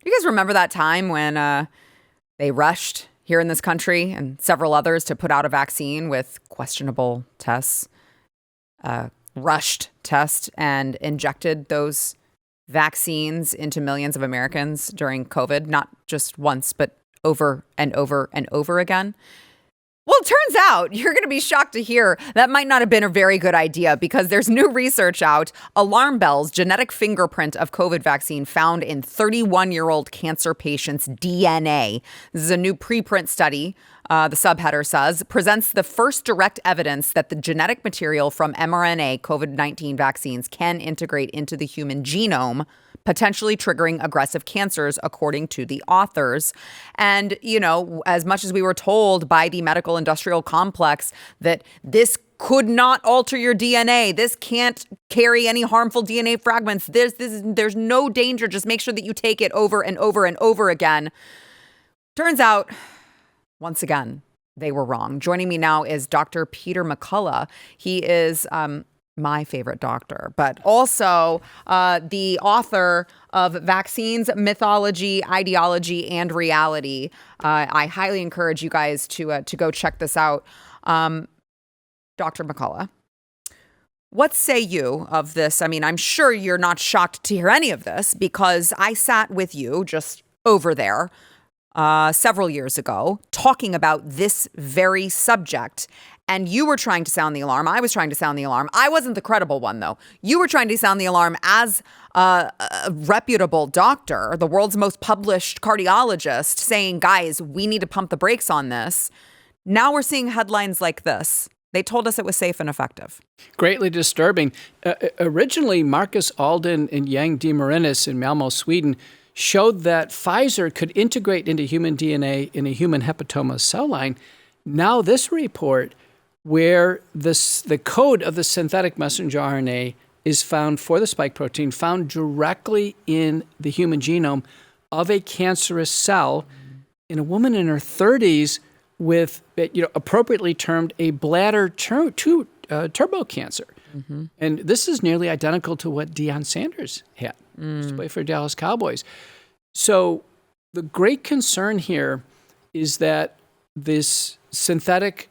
Do you guys remember that time when they rushed here in this country and several others to put out a vaccine with questionable tests, rushed tests, and injected those vaccines into millions of Americans during COVID, not just once, but over and over and over again? Well, it turns out, you're going to be shocked to hear, that might not have been a very good idea, because there's new research out. Alarm bells, genetic fingerprint of COVID vaccine found in 31-year-old cancer patients' DNA. This is a new preprint study, the subheader says, presents the first direct evidence that the genetic material from mRNA COVID-19 vaccines can integrate into the human genome, potentially triggering aggressive cancers, according to the authors. And, you know, as much as we were told by the medical industrial complex that this could not alter your DNA, this can't carry any harmful DNA fragments, there's no danger, just make sure that you take it over and over and over again. Turns out, once again, they were wrong. Joining me now is Dr. Peter McCullough. He is my favorite doctor, but also the author of Vaccines, Mythology, Ideology, and Reality. I highly encourage you guys to go check this out. Dr. McCullough, what say you of this? I mean, I'm sure you're not shocked to hear any of this, because I sat with you just over there several years ago talking about this very subject. And you were trying to sound the alarm. I was trying to sound the alarm. I wasn't the credible one, though. You were trying to sound the alarm as a reputable doctor, the world's most published cardiologist, saying, guys, we need to pump the brakes on this. Now we're seeing headlines like this. They told us it was safe and effective. Greatly disturbing. Originally, Marcus Alden and Yang de Marinis in Malmo, Sweden, showed that Pfizer could integrate into human DNA in a human hepatoma cell line. Now this report, where the code of the synthetic messenger RNA is found for the spike protein, found directly in the human genome of a cancerous cell in a woman in her 30s with, appropriately termed a bladder turbo cancer. Mm-hmm. And this is nearly identical to what Deion Sanders had. Used to play for Dallas Cowboys. So the great concern here is that this synthetic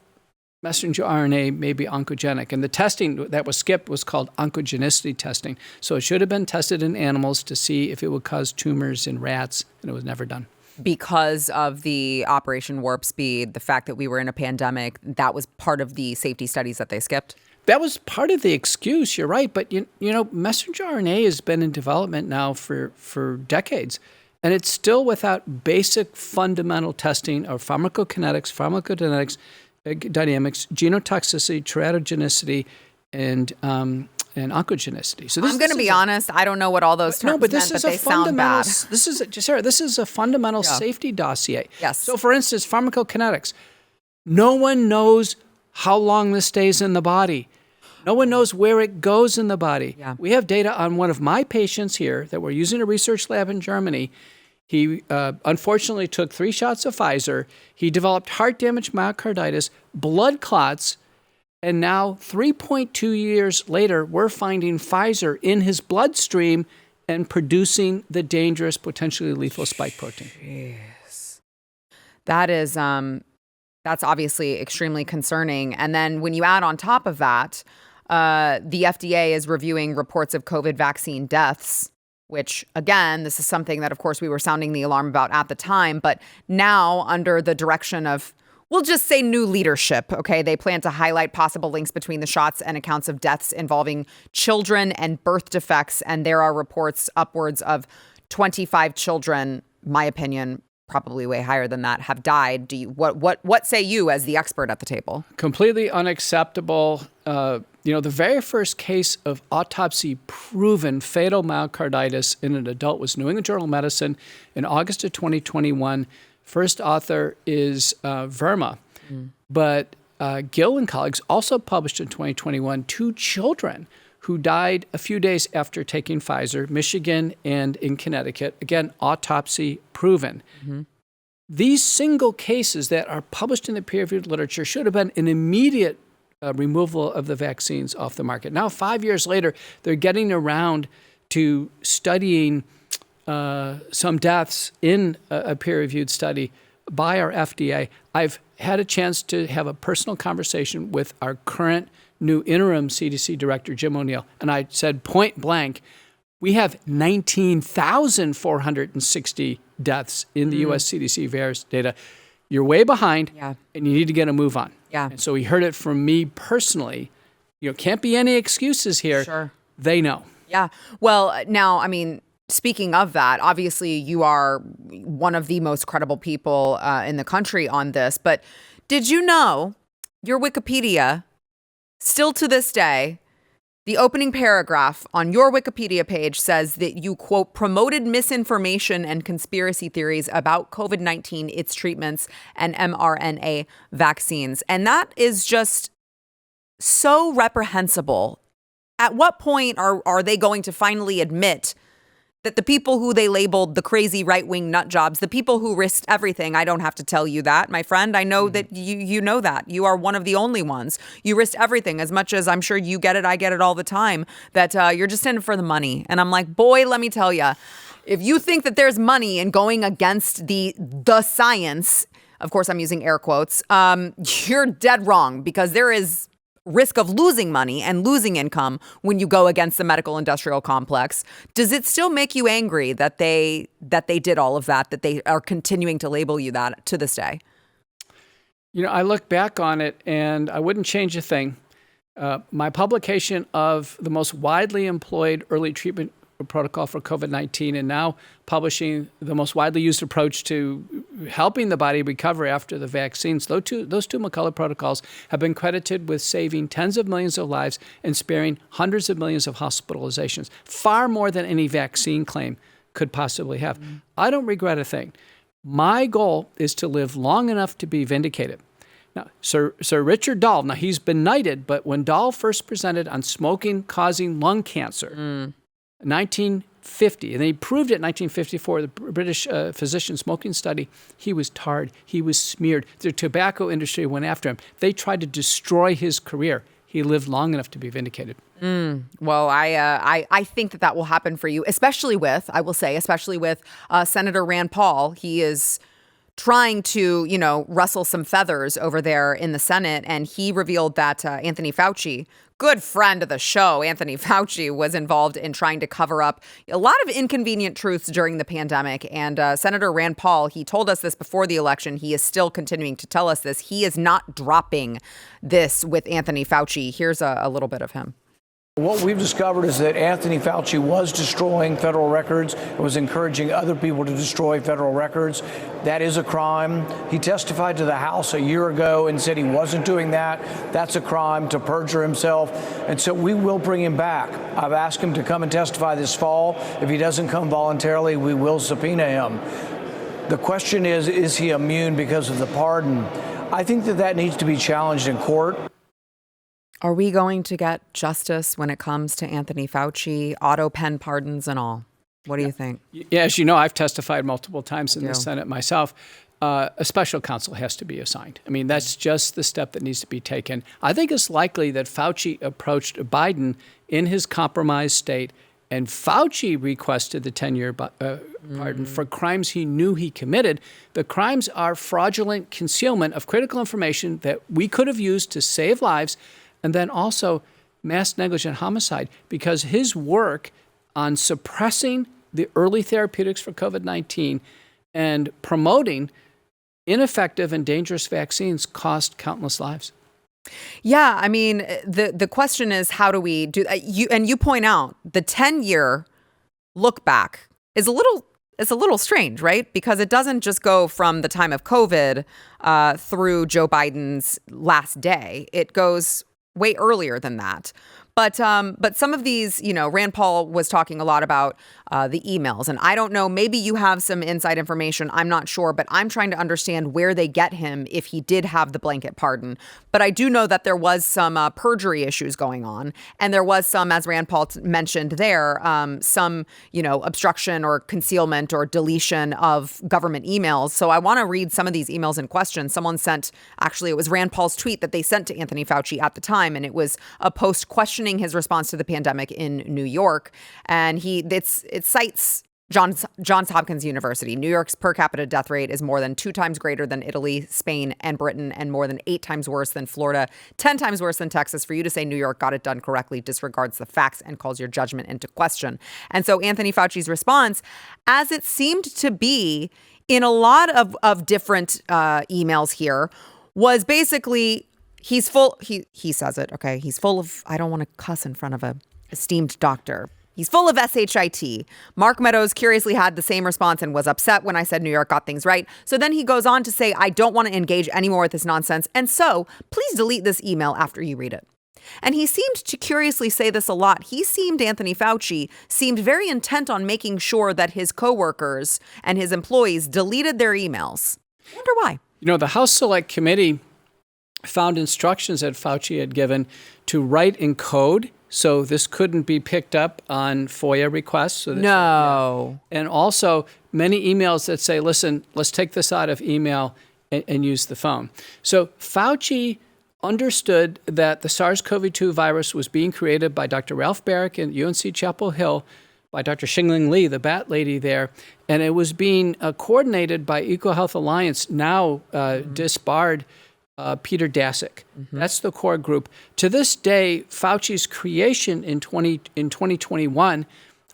messenger RNA may be oncogenic. And the testing that was skipped was called oncogenicity testing. So it should have been tested in animals to see if it would cause tumors in rats, and it was never done. Because of the Operation Warp Speed, the fact that we were in a pandemic, that was part of the safety studies that they skipped? That was part of the excuse, you're right. But, messenger RNA has been in development now for decades. And it's still without basic fundamental testing of pharmacokinetics, pharmacodynamics, genotoxicity, teratogenicity, and oncogenicity. So I'm going to be honest, I don't know what all those terms meant, but they sound bad. Sarah, this is a fundamental safety dossier. Yes. So, for instance, pharmacokinetics. No one knows how long this stays in the body. No one knows where it goes in the body. Yeah. We have data on one of my patients here that we're using a research lab in Germany. He unfortunately took 3 shots of Pfizer. He developed heart damage, myocarditis, blood clots, and now 3.2 years later, we're finding Pfizer in his bloodstream and producing the dangerous, potentially lethal spike protein. Jeez. That is, that's obviously extremely concerning. And then when you add on top of that, the FDA is reviewing reports of COVID vaccine deaths, which, again, this is something that, of course, we were sounding the alarm about at the time. But now, under the direction of, we'll just say, new leadership, okay, they plan to highlight possible links between the shots and accounts of deaths involving children and birth defects. And there are reports upwards of 25 children, my opinion, probably way higher than that, have died. What say you as the expert at the table? Completely unacceptable. The very first case of autopsy-proven fatal myocarditis in an adult was New England Journal of Medicine in August of 2021. First author is Verma. But Gill and colleagues also published in 2021 2 children who died a few days after taking Pfizer, Michigan and in Connecticut. Again, autopsy proven. Mm-hmm. These single cases that are published in the peer-reviewed literature should have been an immediate removal of the vaccines off the market. Now, 5 years later, they're getting around to studying some deaths in a peer-reviewed study by our FDA. I've had a chance to have a personal conversation with our current new interim CDC director, Jim O'Neill, and I said point blank, we have 19,460 deaths in the U.S. CDC VAERS data. You're way behind, and you need to get a move on. Yeah. And so he heard it from me personally. Can't be any excuses here. Sure. They know. Yeah. Well, now, I mean, speaking of that, obviously you are one of the most credible people in the country on this. But did you know your Wikipedia, still to this day, the opening paragraph on your Wikipedia page says that you, quote, promoted misinformation and conspiracy theories about COVID-19, its treatments, and mRNA vaccines. And that is just so reprehensible. At what point are they going to finally admit that the people who they labeled the crazy right-wing nut jobs, the people who risked everything — I don't have to tell you that, my friend. I know that you know that. You are one of the only ones. You risked everything, as much as I'm sure you get it, I get it all the time, that you're just in it for the money. And I'm like, boy, let me tell you, if you think that there's money in going against the science, of course I'm using air quotes, you're dead wrong, because there is risk of losing money and losing income when you go against the medical industrial complex. Does it still make you angry that they did all of that they are continuing to label you that to this day? I look back on it and I wouldn't change a thing. My publication of the most widely employed early treatment protocol for COVID-19, and now publishing the most widely used approach to helping the body recover after the vaccines. Those two McCullough protocols have been credited with saving tens of millions of lives and sparing hundreds of millions of hospitalizations, far more than any vaccine claim could possibly have. I don't regret a thing. My goal is to live long enough to be vindicated. Now, Sir Richard Dahl, now he's been knighted, but when Dahl first presented on smoking causing lung cancer, 1950, and he proved it in 1954, the British physician smoking study, he was tarred, he was smeared. The tobacco industry went after him. They tried to destroy his career. He lived long enough to be vindicated. Well, I think that will happen for you, especially with Senator Rand Paul. He is trying to, rustle some feathers over there in the Senate. And he revealed that Anthony Fauci, good friend of the show, Anthony Fauci, was involved in trying to cover up a lot of inconvenient truths during the pandemic. And Senator Rand Paul, he told us this before the election. He is still continuing to tell us this. He is not dropping this with Anthony Fauci. Here's a little bit of him. What we've discovered is that Anthony Fauci was destroying federal records and was encouraging other people to destroy federal records. That is a crime. He testified to the House a year ago and said he wasn't doing that. That's a crime, to perjure himself. And so we will bring him back. I've asked him to come and testify this fall. If he doesn't come voluntarily, we will subpoena him. The question is he immune because of the pardon? I think that needs to be challenged in court. Are we going to get justice when it comes to Anthony Fauci, auto pen pardons and all? What do you think? Yeah, as you know, I've testified multiple times in the Senate myself. A special counsel has to be assigned. I mean, that's just the step that needs to be taken. I think it's likely that Fauci approached Biden in his compromised state, and Fauci requested the 10-year pardon for crimes he knew he committed. The crimes are fraudulent concealment of critical information that we could have used to save lives, and then also mass negligent homicide, because his work on suppressing the early therapeutics for COVID-19 and promoting ineffective and dangerous vaccines cost countless lives. Yeah, I mean, the question is, how do we do that? You point out the 10-year look back is a little strange, right? Because it doesn't just go from the time of COVID through Joe Biden's last day. It goes way earlier than that. But some of these, Rand Paul was talking a lot about the emails. And I don't know, maybe you have some inside information. I'm not sure, but I'm trying to understand where they get him if he did have the blanket pardon. But I do know that there was some perjury issues going on. And there was some, as Rand Paul mentioned there, some, obstruction or concealment or deletion of government emails. So I want to read some of these emails in question. Someone sent, actually, it was Rand Paul's tweet that they sent to Anthony Fauci at the time. And it was a post questioning his response to the pandemic in New York. And it cites Johns Hopkins University. New York's per capita death rate is more than 2 times greater than Italy, Spain, and Britain, and more than 8 times worse than Florida, 10 times worse than Texas. For you to say New York got it done correctly disregards the facts and calls your judgment into question. And so Anthony Fauci's response, as it seemed to be in a lot of different emails here, was basically he says it, okay, he's full of, I don't want to cuss in front of a esteemed doctor. He's full of shit. Mark Meadows curiously had the same response and was upset when I said New York got things right. So then he goes on to say, I don't want to engage anymore with this nonsense. And so please delete this email after you read it. And he seemed to curiously say this a lot. Anthony Fauci seemed very intent on making sure that his coworkers and his employees deleted their emails. I wonder why. You know, the House Select Committee found instructions that Fauci had given to write in code, so this couldn't be picked up on FOIA requests. So No. And also many emails that say, listen, let's take this out of email and use the phone. So Fauci understood that the SARS-CoV-2 virus was being created by Dr. Ralph Baric at UNC Chapel Hill, by Dr. Xingling Li, the bat lady there, and it was being coordinated by EcoHealth Alliance, now disbarred Peter Daszak. That's the core group. To this day, Fauci's creation in 2021,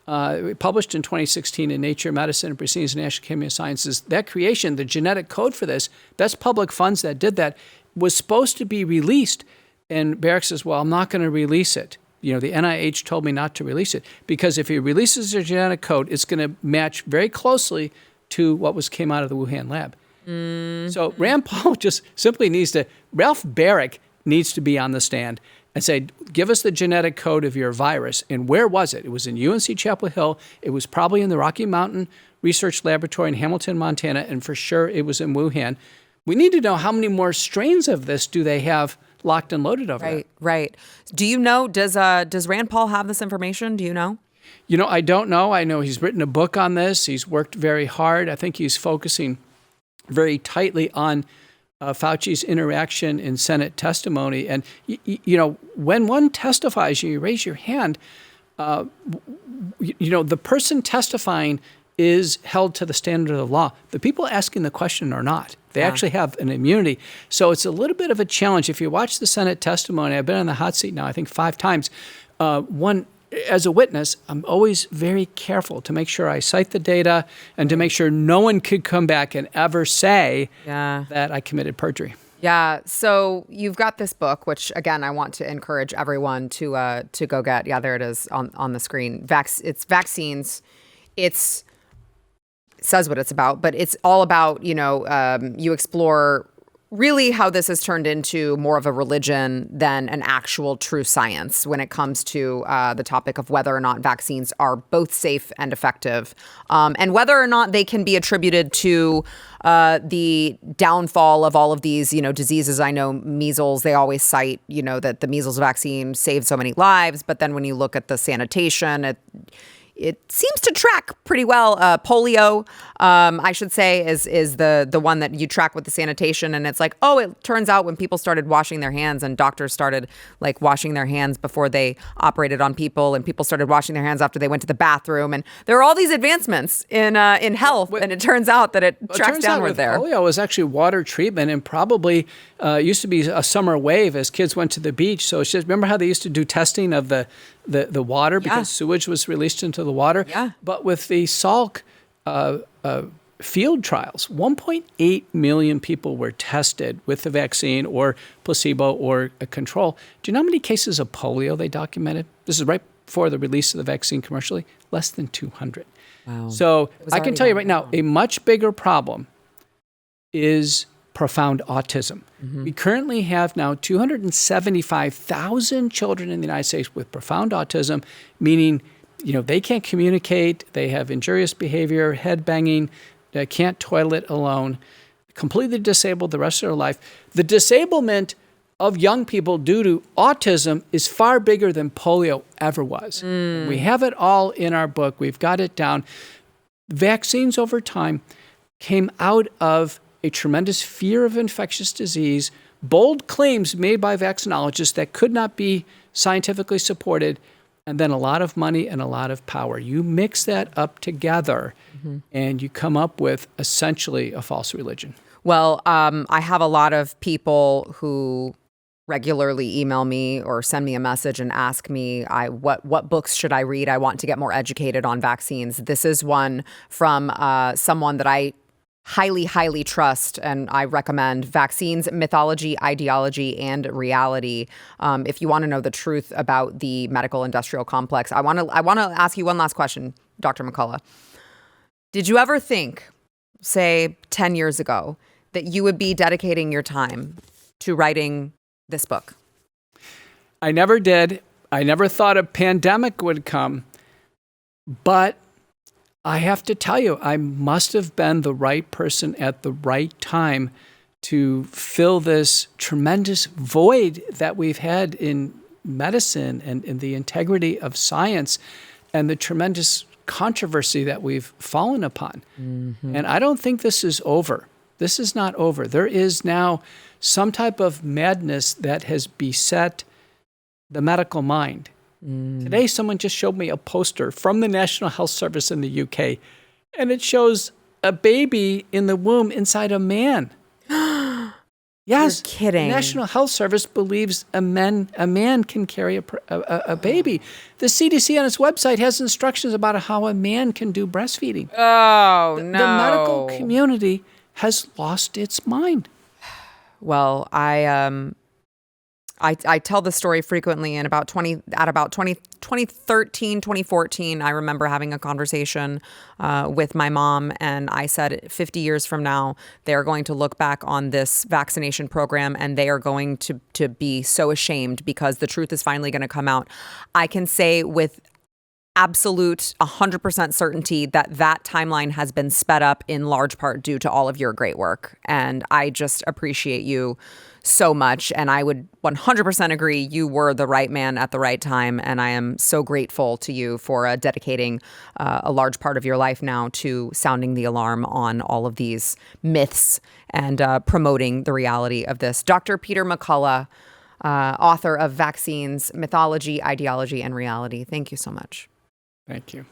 published in 2016 in Nature Medicine and Proceedings of the National Academy of Sciences, that creation, the genetic code for this, that's public funds that did that, was supposed to be released. And Baric says, well, I'm not going to release it. You know, the NIH told me not to release it because if he releases the genetic code, it's going to match very closely to what came out of the Wuhan lab. So Rand Paul just simply Ralph Baric needs to be on the stand and say, give us the genetic code of your virus. And where was it? It was in UNC Chapel Hill. It was probably in the Rocky Mountain Research Laboratory in Hamilton, Montana, and for sure it was in Wuhan. We need to know how many more strains of this do they have locked and loaded over there. Right. Do you know, does Rand Paul have this information? Do you know? You know, I don't know. I know he's written a book on this. He's worked very hard. I think he's focusing very tightly on Fauci's interaction in Senate testimony. And, you know, when one testifies, you raise your hand, you know, the person testifying is held to the standard of the law. The people asking the question are not. They actually have an immunity. So it's a little bit of a challenge. If you watch the Senate testimony, I've been on the hot seat now, I think 5 times. As a witness, I'm always very careful to make sure I cite the data and to make sure no one could come back and ever say that I committed perjury. Yeah. So you've got this book, which again, I want to encourage everyone to go get. Yeah, there it is on the screen. It's vaccines. It says what it's about, but it's all about, you know, you explore really how this has turned into more of a religion than an actual true science when it comes to the topic of whether or not vaccines are both safe and effective, and whether or not they can be attributed to the downfall of all of these, you know, diseases. I know measles, they always cite, you know, that the measles vaccine saved so many lives, but then when you look at the sanitation, it seems to track pretty well. Polio, I should say, is the one that you track with the sanitation. And it's like, oh, it turns out when people started washing their hands and doctors started like washing their hands before they operated on people, and people started washing their hands after they went to the bathroom. And there are all these advancements in health. And it turns out that it tracks downward there. Polio was actually water treatment, and probably used to be a summer wave as kids went to the beach. So it's just, remember how they used to do testing of the water because sewage was released into the water? Yeah. But with the Salk field trials, 1.8 million people were tested with the vaccine or placebo or a control. Do you know how many cases of polio they documented? This is right before the release of the vaccine commercially. Less than 200. Wow. So I can tell you right now, a much bigger problem is profound autism. We currently have now 275,000 children in the United States with profound autism, meaning, you know, they can't communicate, they have injurious behavior, head banging, they can't toilet alone, completely disabled the rest of their life. The disablement of young people due to autism is far bigger than polio ever was. We have it all in our book. We've got it down. Vaccines over time came out of a tremendous fear of infectious disease, bold claims made by vaccinologists that could not be scientifically supported, and then a lot of money and a lot of power. You mix that up together, and you come up with essentially a false religion. Well, I have a lot of people who regularly email me or send me a message and ask me, what books should I read? I want to get more educated on vaccines. This is one from someone that I highly, highly trust, and I recommend Vaccines, Mythology, Ideology, and Reality. If you want to know the truth about the medical industrial complex, I want to ask you one last question, Dr. McCullough. Did you ever think, say 10 years ago, that you would be dedicating your time to writing this book? I never did. I never thought a pandemic would come, but I have to tell you, I must have been the right person at the right time to fill this tremendous void that we've had in medicine and in the integrity of science and the tremendous controversy that we've fallen upon. And I don't think this is over. This is not over. There is now some type of madness that has beset the medical mind. Today, someone just showed me a poster from the National Health Service in the UK, and it shows a baby in the womb inside a man. Yes, you're kidding. The National Health Service believes a man can carry a baby. The CDC on its website has instructions about how a man can do breastfeeding. Oh, no. The medical community has lost its mind. Well, I tell the story frequently, and about 2013, 2014, I remember having a conversation with my mom, and I said 50 years from now, they're going to look back on this vaccination program and they are going to be so ashamed because the truth is finally going to come out. I can say with absolute 100% certainty that timeline has been sped up in large part due to all of your great work. And I just appreciate you so much. And I would 100% agree you were the right man at the right time. And I am so grateful to you for dedicating a large part of your life now to sounding the alarm on all of these myths and promoting the reality of this. Dr. Peter McCullough, author of Vaccines, Mythology, Ideology, and Reality. Thank you so much. Thank you.